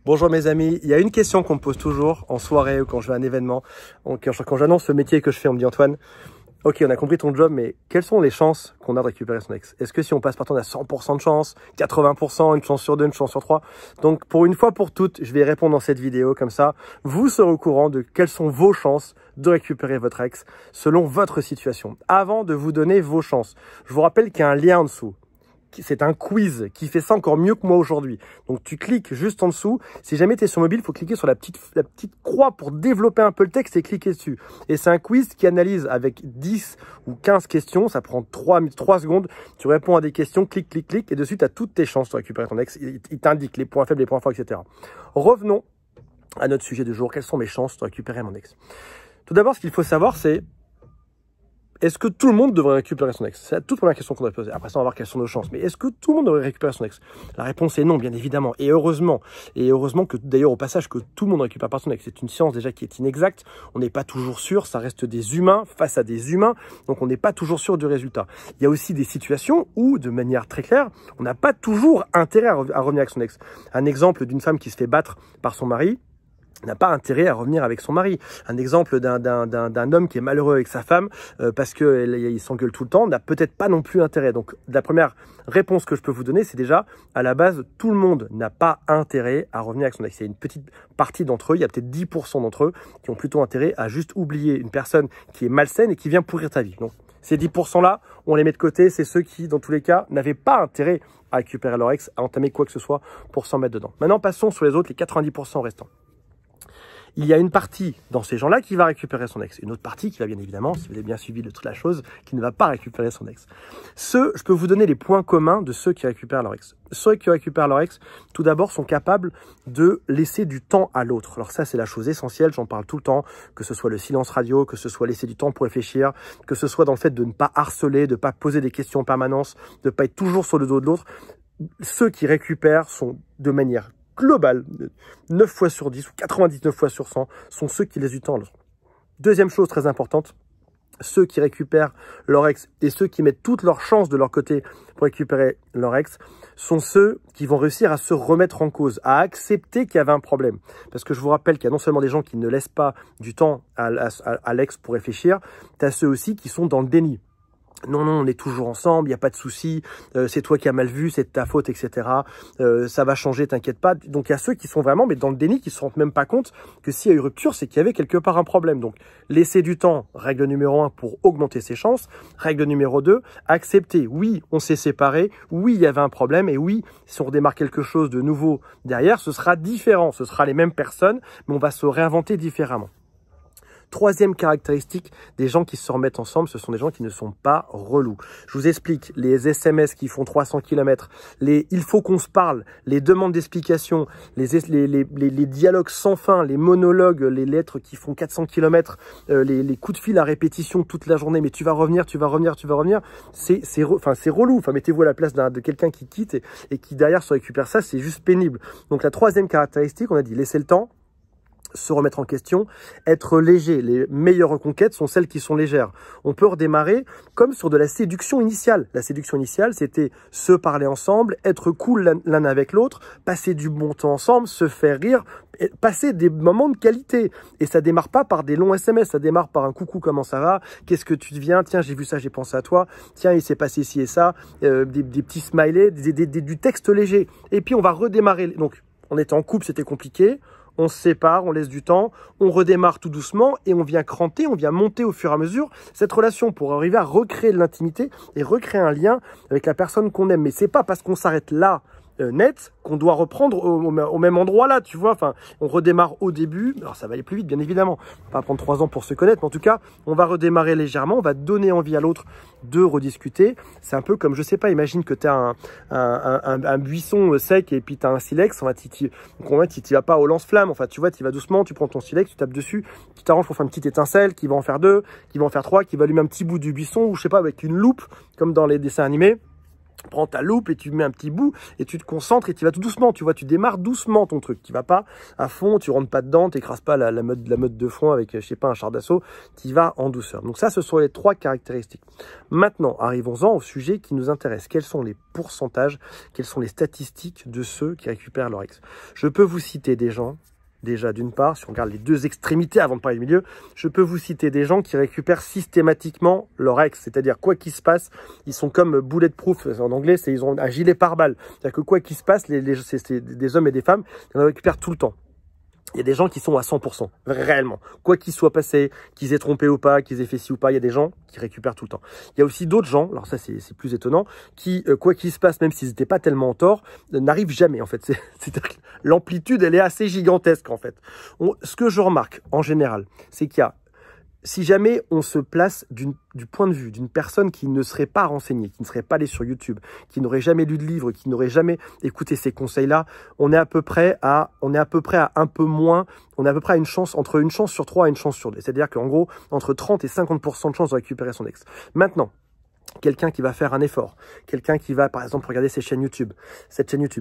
Bonjour mes amis, il y a une question qu'on me pose toujours en soirée ou quand je vais à un événement, quand j'annonce le métier que je fais, on me dit Antoine, ok on a compris ton job, mais quelles sont les chances qu'on a de récupérer son ex? Est-ce que si on passe par toi on a 100% de chance, 80%, une chance sur deux, une chance sur trois? Donc pour une fois pour toutes, je vais répondre dans cette vidéo, comme ça vous serez au courant de quelles sont vos chances de récupérer votre ex selon votre situation. Avant de vous donner vos chances, je vous rappelle qu'il y a un lien en dessous. C'est un quiz qui fait ça encore mieux que moi aujourd'hui. Donc tu cliques juste en dessous. Si jamais tu es sur mobile, il faut cliquer sur la petite croix pour développer un peu le texte et cliquer dessus. Et c'est un quiz qui analyse avec 10 ou 15 questions. Ça prend 3 secondes. Tu réponds à des questions, clique. Et dessus, tu as toutes tes chances de récupérer ton ex. Il t'indique les points faibles, les points forts, etc. Revenons à notre sujet du jour. Quelles sont mes chances de récupérer mon ex? Tout d'abord, ce qu'il faut savoir, c'est est-ce que tout le monde devrait récupérer son ex? C'est la toute première question qu'on doit poser. Après ça, on va voir quelles sont nos chances. Mais est-ce que tout le monde devrait récupérer son ex? La réponse est non, bien évidemment. Et heureusement que d'ailleurs au passage que tout le monde ne récupère pas son ex. C'est une science déjà qui est inexacte. On n'est pas toujours sûr. Ça reste des humains face à des humains. Donc on n'est pas toujours sûr du résultat. Il y a aussi des situations où, de manière très claire, on n'a pas toujours intérêt à revenir avec son ex. Un exemple d'une femme qui se fait battre par son mari n'a pas intérêt à revenir avec son mari. Un exemple d'un homme qui est malheureux avec sa femme parce qu'il s'engueule tout le temps n'a peut-être pas non plus intérêt. Donc la première réponse que je peux vous donner, c'est déjà, à la base, tout le monde n'a pas intérêt à revenir avec son ex. Il y a une petite partie d'entre eux, il y a peut-être 10% d'entre eux qui ont plutôt intérêt à juste oublier une personne qui est malsaine et qui vient pourrir ta vie. Donc ces 10%-là, on les met de côté. C'est ceux qui, dans tous les cas, n'avaient pas intérêt à récupérer leur ex, à entamer quoi que ce soit pour s'en mettre dedans. Maintenant, passons sur les autres, les 90% restants. Il y a une partie dans ces gens-là qui va récupérer son ex. Une autre partie qui va bien évidemment, si vous avez bien suivi toute la chose, qui ne va pas récupérer son ex. Je peux vous donner les points communs de ceux qui récupèrent leur ex. Ceux qui récupèrent leur ex, tout d'abord, sont capables de laisser du temps à l'autre. Alors ça, c'est la chose essentielle, j'en parle tout le temps, que ce soit le silence radio, que ce soit laisser du temps pour réfléchir, que ce soit dans le fait de ne pas harceler, de ne pas poser des questions en permanence, de ne pas être toujours sur le dos de l'autre. Ceux qui récupèrent sont de manière global, 9 fois sur 10 ou 99 fois sur 100 sont ceux qui laissent du temps à l'autre. Deuxième chose très importante, ceux qui récupèrent leur ex et ceux qui mettent toutes leurs chances de leur côté pour récupérer leur ex sont ceux qui vont réussir à se remettre en cause, à accepter qu'il y avait un problème. Parce que je vous rappelle qu'il y a non seulement des gens qui ne laissent pas du temps à l'ex pour réfléchir, tu as ceux aussi qui sont dans le déni. Non, on est toujours ensemble, il n'y a pas de souci, c'est toi qui as mal vu, c'est de ta faute, etc. Ça va changer, t'inquiète pas. Donc, il y a ceux qui sont vraiment mais dans le déni, qui ne se rendent même pas compte que s'il y a eu rupture, c'est qu'il y avait quelque part un problème. Donc, laisser du temps, règle numéro 1 pour augmenter ses chances. Règle numéro 2, accepter. Oui, on s'est séparés, oui, il y avait un problème, et oui, si on redémarre quelque chose de nouveau derrière, ce sera différent, ce sera les mêmes personnes, mais on va se réinventer différemment. Troisième caractéristique des gens qui se remettent ensemble, ce sont des gens qui ne sont pas relous. Je vous explique, les SMS qui font 300 km, les « il faut qu'on se parle », les demandes d'explication, les dialogues sans fin, les monologues, les lettres qui font 400 km, les coups de fil à répétition toute la journée, mais tu vas revenir, c'est relou. Enfin, mettez-vous à la place de quelqu'un qui quitte et qui derrière se récupère ça, c'est juste pénible. Donc la troisième caractéristique, on a dit laisser le temps, se remettre en question, être léger. Les meilleures reconquêtes sont celles qui sont légères. On peut redémarrer comme sur de la séduction initiale. La séduction initiale, c'était se parler ensemble, être cool l'un avec l'autre, passer du bon temps ensemble, se faire rire, passer des moments de qualité. Et ça démarre pas par des longs SMS, ça démarre par un coucou, comment ça va, qu'est-ce que tu deviens, tiens, j'ai vu ça, j'ai pensé à toi, tiens, il s'est passé ci et ça, des petits smileys, du texte léger. Et puis on va redémarrer. Donc, on était en couple, c'était compliqué. On se sépare, on laisse du temps, on redémarre tout doucement et on vient cranter, on vient monter au fur et à mesure cette relation pour arriver à recréer de l'intimité et recréer un lien avec la personne qu'on aime. Mais c'est pas parce qu'on s'arrête là net qu'on doit reprendre au même endroit là, tu vois. Enfin, on redémarre au début. Alors ça va aller plus vite, bien évidemment. On va pas prendre 3 ans pour se connaître, mais en tout cas, on va redémarrer légèrement. On va donner envie à l'autre de rediscuter. C'est un peu comme, je sais pas, imagine que tu as un buisson sec et puis tu as un silex. Donc tu vas pas au lance-flamme. Enfin, tu vois, tu vas doucement, tu prends ton silex, tu tapes dessus, tu t'arranges pour faire une petite étincelle qui va en faire 2, qui va en faire 3, qui va allumer un petit bout du buisson ou je sais pas, avec une loupe, comme dans les dessins animés. Prends ta loupe et tu mets un petit bout et tu te concentres et tu vas tout doucement, tu vois, tu démarres doucement ton truc. Tu vas pas à fond, tu rentres pas dedans, tu n'écrases pas la mode de front avec, je sais pas, un char d'assaut, tu vas en douceur. Donc ça, ce sont les 3 caractéristiques. Maintenant, arrivons-en au sujet qui nous intéresse. Quels sont les pourcentages, quelles sont les statistiques de ceux qui récupèrent leur ex? Je peux vous citer des gens. Déjà, d'une part, si on regarde les 2 extrémités avant de parler du milieu, je peux vous citer des gens qui récupèrent systématiquement leur ex. C'est-à-dire, quoi qu'il se passe, ils sont comme bulletproof. En anglais, ils ont un gilet pare-balles. C'est-à-dire que quoi qu'il se passe, c'est des hommes et des femmes, ils en récupèrent tout le temps. Il y a des gens qui sont à 100%, réellement. Quoi qu'il soit passé, qu'ils aient trompé ou pas, qu'ils aient fait ci ou pas, il y a des gens qui récupèrent tout le temps. Il y a aussi d'autres gens, alors ça c'est plus étonnant, qui, quoi qu'il se passe, même s'ils n'étaient pas tellement en tort, n'arrivent jamais en fait. C'est-à-dire que l'amplitude, elle est assez gigantesque en fait. Ce que je remarque en général, c'est qu'il y a, si jamais on se place du point de vue d'une personne qui ne serait pas renseignée, qui ne serait pas allée sur YouTube, qui n'aurait jamais lu de livre, qui n'aurait jamais écouté ces conseils-là, on est à peu près à un peu moins, on est à peu près à entre une chance sur 3 et une chance sur 2. C'est-à-dire qu'en gros, entre 30 et 50% de chance de récupérer son ex. Maintenant, quelqu'un qui va faire un effort, quelqu'un qui va par exemple regarder cette chaîne YouTube,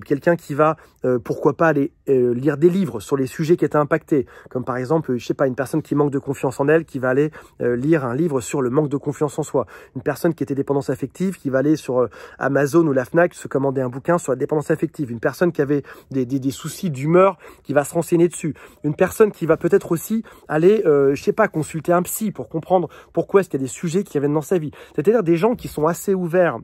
quelqu'un qui va pourquoi pas aller lire des livres sur les sujets qui étaient impactés, comme par exemple, je sais pas, une personne qui manque de confiance en elle, qui va aller lire un livre sur le manque de confiance en soi, une personne qui était dépendance affective, qui va aller sur Amazon ou la Fnac se commander un bouquin sur la dépendance affective, une personne qui avait des soucis d'humeur, qui va se renseigner dessus, une personne qui va peut-être aussi aller, je sais pas, consulter un psy pour comprendre pourquoi est-ce qu'il y a des sujets qui reviennent dans sa vie, c'est-à-dire des gens qui sont assez ouverts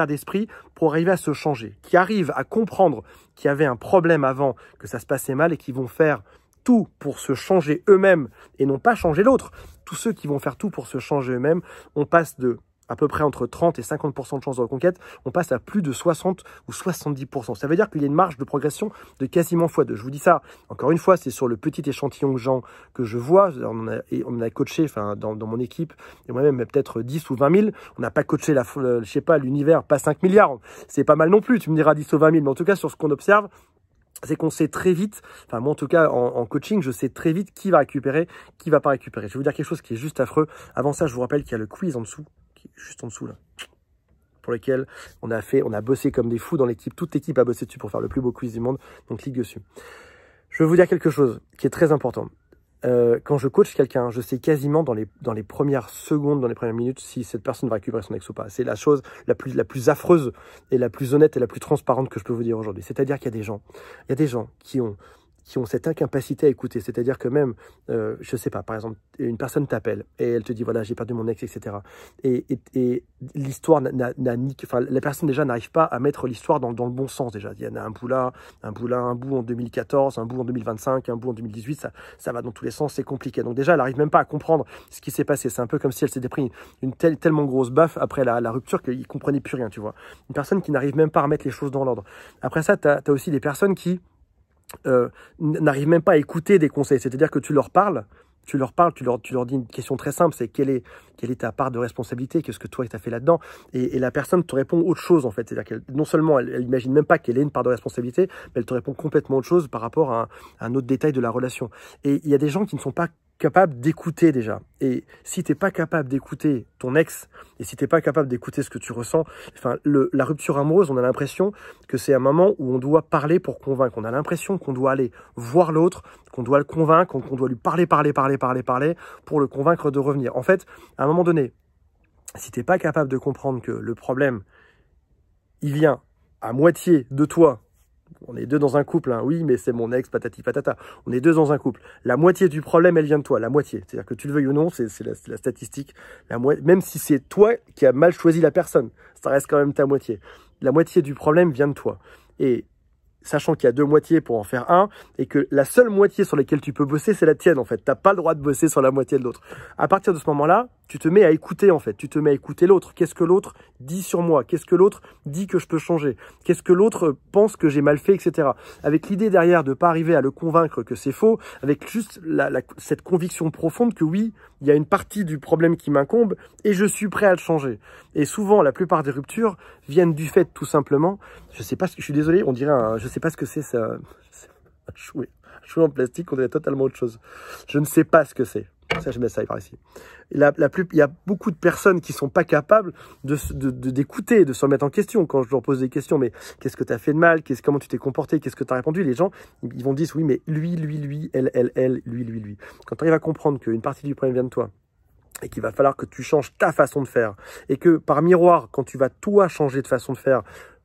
d'esprit pour arriver à se changer, qui arrivent à comprendre qu'il y avait un problème avant, que ça se passait mal et qui vont faire tout pour se changer eux-mêmes et non pas changer l'autre. Tous ceux qui vont faire tout pour se changer eux-mêmes, on passe de à peu près entre 30 et 50% de chances de reconquête, on passe à plus de 60 ou 70%. Ça veut dire qu'il y a une marge de progression de quasiment x2. Je vous dis ça, encore une fois, c'est sur le petit échantillon de gens que je vois. On a coaché dans mon équipe, et moi-même peut-être 10 ou 20 000. On n'a pas coaché je sais pas, l'univers, pas 5 milliards. C'est pas mal non plus, tu me diras 10 ou 20 000. Mais en tout cas, sur ce qu'on observe, c'est qu'on sait très vite, enfin moi en tout cas en coaching, je sais très vite qui va récupérer, qui va pas récupérer. Je vais vous dire quelque chose qui est juste affreux. Avant ça, je vous rappelle qu'il y a le quiz en dessous, qui est juste en dessous là, pour lequel on a bossé comme des fous dans l'équipe. Toute l'équipe a bossé dessus pour faire le plus beau quiz du monde, donc clique dessus. Je vais vous dire quelque chose qui est très important. Quand je coach quelqu'un, je sais quasiment dans les premières secondes, dans les premières minutes, si cette personne va récupérer son ex ou pas. C'est la chose la plus affreuse et la plus honnête et la plus transparente que je peux vous dire aujourd'hui. C'est-à-dire qu'il y a des gens qui ont cette incapacité à écouter. C'est-à-dire que même, je sais pas, par exemple, une personne t'appelle et elle te dit, voilà, j'ai perdu mon ex, etc. Et l'histoire la personne déjà n'arrive pas à mettre l'histoire dans le bon sens déjà. Il y en a un bout là, un bout en 2014, un bout en 2025, un bout en 2018, ça va dans tous les sens, c'est compliqué. Donc déjà, elle n'arrive même pas à comprendre ce qui s'est passé. C'est un peu comme si elle s'était pris une tellement grosse baffe après la rupture qu'il ne comprenait plus rien, tu vois. Une personne qui n'arrive même pas à remettre les choses dans l'ordre. Après ça, tu as aussi des personnes qui n'arrivent même pas à écouter des conseils. C'est-à-dire que tu leur dis une question très simple, c'est quelle est ta part de responsabilité, qu'est-ce que toi tu as fait là-dedans, et la personne te répond autre chose en fait. C'est-à-dire qu'elle, non seulement elle imagine même pas qu'elle ait une part de responsabilité, mais elle te répond complètement autre chose par rapport à un autre détail de la relation. Et il y a des gens qui ne sont pas capable d'écouter déjà. Et si tu n'es pas capable d'écouter ton ex, et si tu n'es pas capable d'écouter ce que tu ressens, enfin, la rupture amoureuse, on a l'impression que c'est un moment où on doit parler pour convaincre. On a l'impression qu'on doit aller voir l'autre, qu'on doit le convaincre, qu'on doit lui parler pour le convaincre de revenir. En fait, à un moment donné, si tu n'es pas capable de comprendre que le problème, il vient à moitié de toi. On est deux dans un couple, hein. Oui, mais c'est mon ex, patati patata. On est deux dans un couple. La moitié du problème, elle vient de toi, la moitié. C'est-à-dire que tu le veuilles ou non, c'est la statistique. Même si c'est toi qui as mal choisi la personne, ça reste quand même ta moitié. La moitié du problème vient de toi. Et sachant qu'il y a deux moitiés pour en faire un, et que la seule moitié sur laquelle tu peux bosser, c'est la tienne, en fait. Tu n'as pas le droit de bosser sur la moitié de l'autre. À partir de ce moment-là, tu te mets à écouter, en fait. Tu te mets à écouter l'autre. Qu'est-ce que l'autre dit sur moi? Qu'est-ce que l'autre dit que je peux changer? Qu'est-ce que l'autre pense que j'ai mal fait, etc. Avec l'idée derrière de ne pas arriver à le convaincre que c'est faux, avec juste cette conviction profonde que oui, il y a une partie du problème qui m'incombe et je suis prêt à le changer. Et souvent, la plupart des ruptures viennent du fait, tout simplement, je sais pas ce que, je suis désolé, on dirait je sais pas ce que c'est, ça, un chouet en plastique, on dirait totalement autre chose. Je ne sais pas ce que c'est. Ça, je mets ça par ici. Il y a beaucoup de personnes qui sont pas capables d'écouter, de se remettre en question. Quand je leur pose des questions, mais qu'est-ce que tu as fait de mal? Comment tu t'es comporté? Qu'est-ce que tu as répondu? Les gens, ils vont dire, oui, mais lui, elle, lui. Quand tu arrives à comprendre qu'une partie du problème vient de toi, et qu'il va falloir que tu changes ta façon de faire, et que par miroir, quand tu vas toi changer de façon de faire,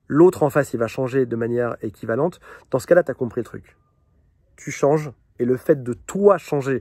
l'autre en face, il va changer de manière équivalente, dans ce cas-là, tu as compris le truc. Tu changes, et le fait de toi changer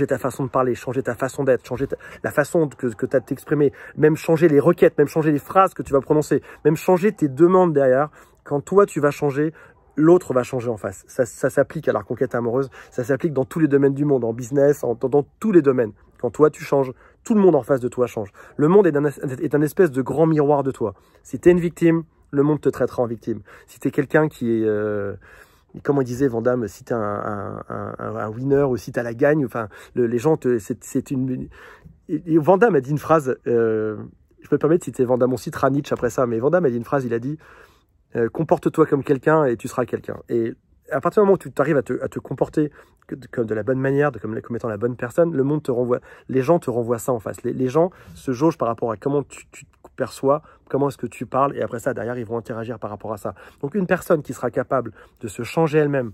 ta façon de parler, changer ta façon d'être, changer la façon que tu as de t'exprimer, même changer les requêtes, même changer les phrases que tu vas prononcer, même changer tes demandes derrière, quand toi tu vas changer, l'autre va changer en face. Ça s'applique à la reconquête amoureuse, ça s'applique dans tous les domaines du monde, en business, dans tous les domaines. Quand toi tu changes, tout le monde en face de toi change. Le monde est un espèce de grand miroir de toi. Si tu es une victime, le monde te traitera en victime. Si tu es quelqu'un qui est... Comme on disait Van Damme, si tu es un winner ou si tu as la gagne, enfin, les gens, c'est une... Van Damme a dit une phrase, je peux me permettre de citer Van Damme, on citera Nietzsche après ça, mais Van Damme a dit une phrase, il a dit comporte-toi comme quelqu'un et tu seras quelqu'un. Et à partir du moment où tu arrives à te comporter comme de la bonne manière, comme étant la bonne personne, le monde te renvoie, les gens te renvoient ça en face. Les gens se jaugent par rapport à comment tu te perçois, comment est-ce que tu parles, et après ça, derrière, ils vont interagir par rapport à ça. Donc une personne qui sera capable de se changer elle-même,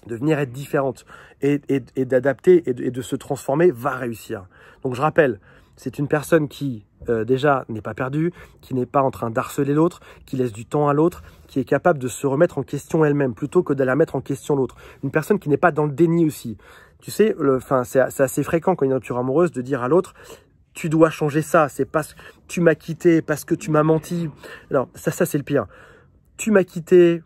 de venir être différente et d'adapter et de se transformer, va réussir. Donc je rappelle, c'est une personne qui, déjà, n'est pas perdue, qui n'est pas en train d'harceler l'autre, qui laisse du temps à l'autre, qui est capable de se remettre en question elle-même, plutôt que d'aller mettre en question l'autre. Une personne qui n'est pas dans le déni aussi. Tu sais, c'est assez fréquent quand il y a une rupture amoureuse de dire à l'autre, tu dois changer ça, c'est parce que tu m'as quitté, parce que tu m'as menti. Alors, ça c'est le pire. Tu m'as quitté...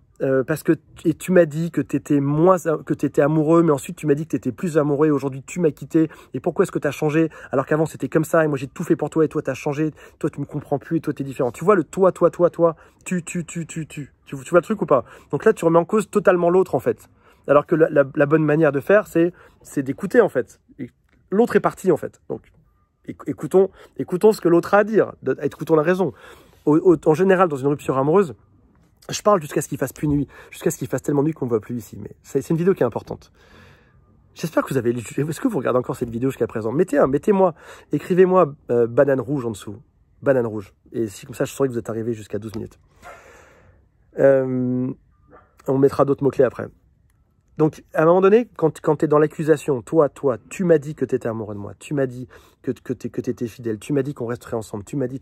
parce que tu m'as dit que tu étais amoureux, mais ensuite tu m'as dit que tu étais plus amoureux et aujourd'hui tu m'as quitté. Et pourquoi est-ce que tu as changé alors qu'avant c'était comme ça et moi j'ai tout fait pour toi et toi tu as changé, toi tu me comprends plus et toi tu es différent. Tu vois le toi, tu vois le truc ou pas? Donc là tu remets en cause totalement l'autre en fait. Alors que la bonne manière de faire c'est d'écouter en fait. L'autre est parti en fait. Donc écoutons ce que l'autre a à dire, écoutons la raison. En général dans une rupture amoureuse, je parle jusqu'à ce qu'il fasse plus nuit, jusqu'à ce qu'il fasse tellement nuit qu'on ne voit plus ici. Mais c'est une vidéo qui est importante. J'espère que vous avez... Est-ce que vous regardez encore cette vidéo jusqu'à présent? Mettez-moi, écrivez-moi banane rouge en dessous. Banane rouge. Et si comme ça, je saurai que vous êtes arrivé jusqu'à 12 minutes. On mettra d'autres mots-clés après. Donc, à un moment donné, quand tu es dans l'accusation, toi, tu m'as dit que tu étais amoureux de moi, tu m'as dit que tu étais fidèle, tu m'as dit qu'on resterait ensemble, tu m'as dit,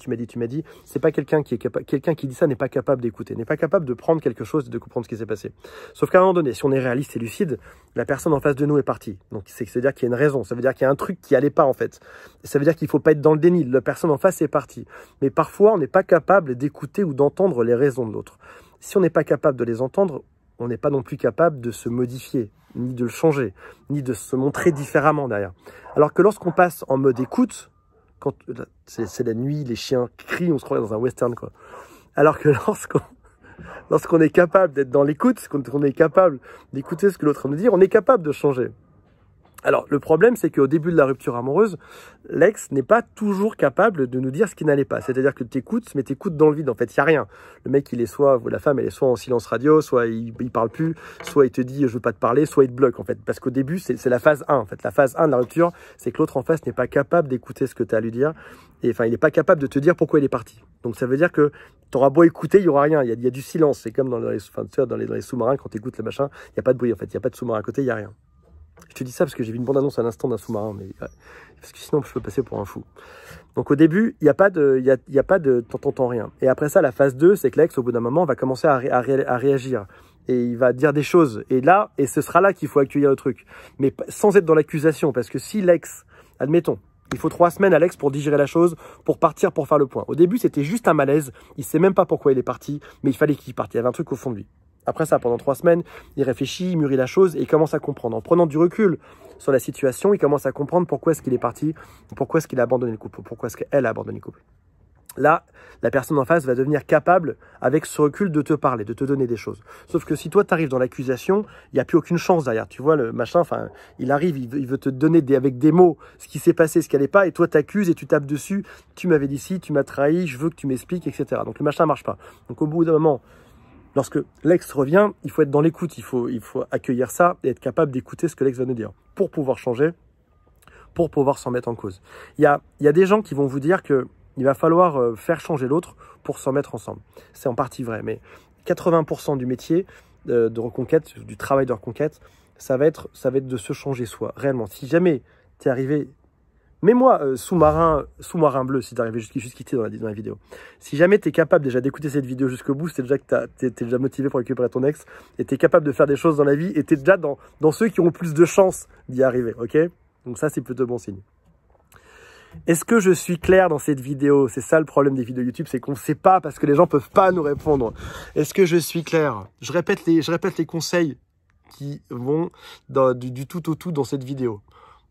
c'est pas quelqu'un qui dit ça n'est pas capable d'écouter, n'est pas capable de prendre quelque chose et de comprendre ce qui s'est passé. Sauf qu'à un moment donné, si on est réaliste et lucide, la personne en face de nous est partie. Donc, c'est-à-dire qu'il y a une raison, ça veut dire qu'il y a un truc qui allait pas en fait. Ça veut dire qu'il faut pas être dans le déni, la personne en face est partie. Mais parfois, on n'est pas capable d'écouter ou d'entendre les raisons de l'autre. Si on n'est pas capable de les entendre, on n'est pas non plus capable de se modifier, ni de le changer, ni de se montrer différemment derrière. Alors que lorsqu'on passe en mode écoute, quand c'est la nuit, les chiens crient, on se croit dans un western, quoi. Alors que lorsqu'on est capable d'être dans l'écoute, qu'on est capable d'écouter ce que l'autre a à nous dire, on est capable de changer. Alors, le problème, c'est qu'au début de la rupture amoureuse, l'ex n'est pas toujours capable de nous dire ce qui n'allait pas. C'est-à-dire que tu écoutes, mais tu écoutes dans le vide. En fait, il n'y a rien. Le mec, la femme, elle est soit en silence radio, soit il parle plus, soit il te dit je veux pas te parler, soit il te bloque, en fait. Parce qu'au début, c'est la phase 1. En fait, la phase 1 de la rupture, c'est que l'autre en face n'est pas capable d'écouter ce que tu as à lui dire. Et enfin, il n'est pas capable de te dire pourquoi il est parti. Donc, ça veut dire que tu auras beau écouter, il n'y aura rien. Il y a du silence. C'est comme dans les sous-marins, quand tu écoutes le machin, il n'y a pas de bruit, en fait. Il n'y a pas de sous-marin à côté, il n'y a rien. Je te dis ça parce que j'ai vu une bande-annonce à l'instant d'un sous-marin, mais parce que sinon je peux passer pour un fou. Donc au début, il n'y a pas de t'entends rien. Et après ça, la phase 2, c'est que l'ex, au bout d'un moment, va commencer à réagir. Et il va dire des choses. Et ce sera là qu'il faut accueillir le truc. Mais sans être dans l'accusation, parce que si l'ex, admettons, il faut 3 semaines à l'ex pour digérer la chose, pour partir, pour faire le point. Au début, c'était juste un malaise. Il ne sait même pas pourquoi il est parti, mais il fallait qu'il parte. Il y avait un truc au fond de lui. Après ça, pendant 3 semaines, il réfléchit, il mûrit la chose et il commence à comprendre. En prenant du recul sur la situation, il commence à comprendre pourquoi est-ce qu'il est parti, pourquoi est-ce qu'il a abandonné le couple, pourquoi est-ce qu'elle a abandonné le couple. Là, la personne en face va devenir capable, avec ce recul, de te parler, de te donner des choses. Sauf que si toi, tu arrives dans l'accusation, il n'y a plus aucune chance derrière. Tu vois, le machin, enfin, il arrive, il veut te donner avec des mots ce qui s'est passé, ce qui n'allait pas, et toi, t'accuses et tu tapes dessus. Tu m'avais dit ci, tu m'as trahi, je veux que tu m'expliques, etc. Donc, le machin ne marche pas. Donc, au bout d'un moment, lorsque l'ex revient, il faut être dans l'écoute, il faut accueillir ça et être capable d'écouter ce que l'ex va nous dire pour pouvoir changer, pour pouvoir s'en mettre en cause. Il y a des gens qui vont vous dire qu'il va falloir faire changer l'autre pour s'en mettre ensemble. C'est en partie vrai, mais 80% du métier de reconquête, du travail de reconquête, ça va être de se changer soi, réellement. Si jamais tu es arrivé, mets-moi sous-marin bleu si tu es arrivé jusqu'ici dans la vidéo. Si jamais tu es capable déjà d'écouter cette vidéo jusqu'au bout, c'est déjà que tu es déjà motivé pour récupérer ton ex, et tu es capable de faire des choses dans la vie, et tu es déjà dans ceux qui ont le plus de chances d'y arriver, ok? Donc ça, c'est plutôt bon signe. Est-ce que je suis clair dans cette vidéo? C'est ça le problème des vidéos YouTube, c'est qu'on ne sait pas parce que les gens ne peuvent pas nous répondre. Est-ce que je suis clair? Je répète les conseils qui vont du tout au tout dans cette vidéo.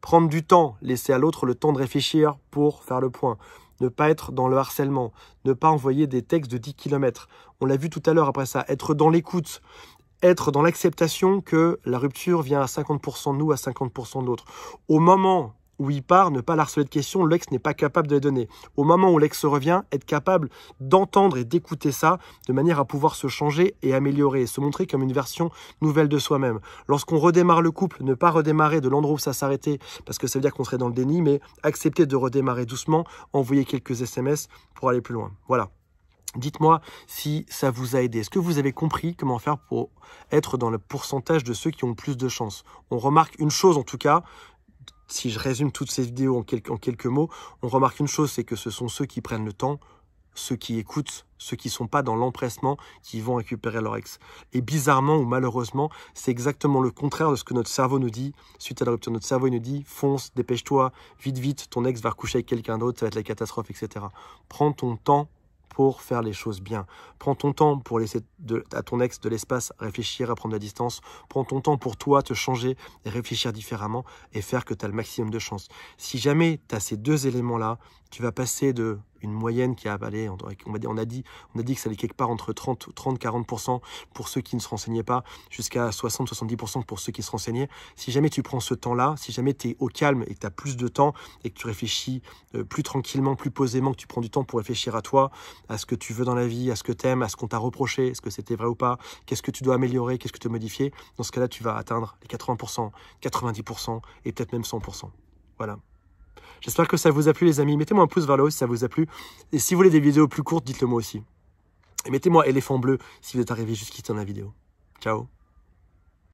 Prendre du temps, laisser à l'autre le temps de réfléchir pour faire le point. Ne pas être dans le harcèlement. Ne pas envoyer des textes de 10 km. On l'a vu tout à l'heure après ça. Être dans l'écoute. Être dans l'acceptation que la rupture vient à 50% de nous, à 50% de l'autre. Au moment où il part, ne pas l'harceler de questions, l'ex n'est pas capable de les donner. Au moment où l'ex revient, être capable d'entendre et d'écouter ça de manière à pouvoir se changer et améliorer, et se montrer comme une version nouvelle de soi-même. Lorsqu'on redémarre le couple, ne pas redémarrer de l'endroit où ça s'arrêtait, parce que ça veut dire qu'on serait dans le déni, mais accepter de redémarrer doucement, envoyer quelques SMS pour aller plus loin. Voilà. Dites-moi si ça vous a aidé. Est-ce que vous avez compris comment faire pour être dans le pourcentage de ceux qui ont le plus de chance? On remarque une chose en tout cas, si je résume toutes ces vidéos en quelques mots, on remarque une chose, c'est que ce sont ceux qui prennent le temps, ceux qui écoutent, ceux qui ne sont pas dans l'empressement, qui vont récupérer leur ex. Et bizarrement ou malheureusement, c'est exactement le contraire de ce que notre cerveau nous dit. Suite à la rupture, notre cerveau il nous dit « fonce, dépêche-toi, vite, vite, ton ex va recoucher avec quelqu'un d'autre, ça va être la catastrophe, etc. » Prends ton temps pour faire les choses bien. Prends ton temps pour laisser à ton ex de l'espace, réfléchir, à prendre la distance. Prends ton temps pour toi te changer et réfléchir différemment et faire que tu as le maximum de chance. Si jamais tu as ces deux éléments-là, tu vas passer de une moyenne qui a allé, on a dit que ça allait quelque part entre 30-40% pour ceux qui ne se renseignaient pas, jusqu'à 60-70% pour ceux qui se renseignaient. Si jamais tu prends ce temps-là, si jamais tu es au calme et que tu as plus de temps et que tu réfléchis plus tranquillement, plus posément, que tu prends du temps pour réfléchir à toi, à ce que tu veux dans la vie, à ce que tu aimes, à ce qu'on t'a reproché, est-ce que c'était vrai ou pas, qu'est-ce que tu dois améliorer, qu'est-ce que tu dois modifier, dans ce cas-là, tu vas atteindre les 80%, 90% et peut-être même 100%. Voilà. J'espère que ça vous a plu les amis. Mettez-moi un pouce vers le haut si ça vous a plu. Et si vous voulez des vidéos plus courtes, dites-le moi aussi. Et mettez-moi éléphant bleu si vous êtes arrivé jusqu'ici dans la vidéo. Ciao.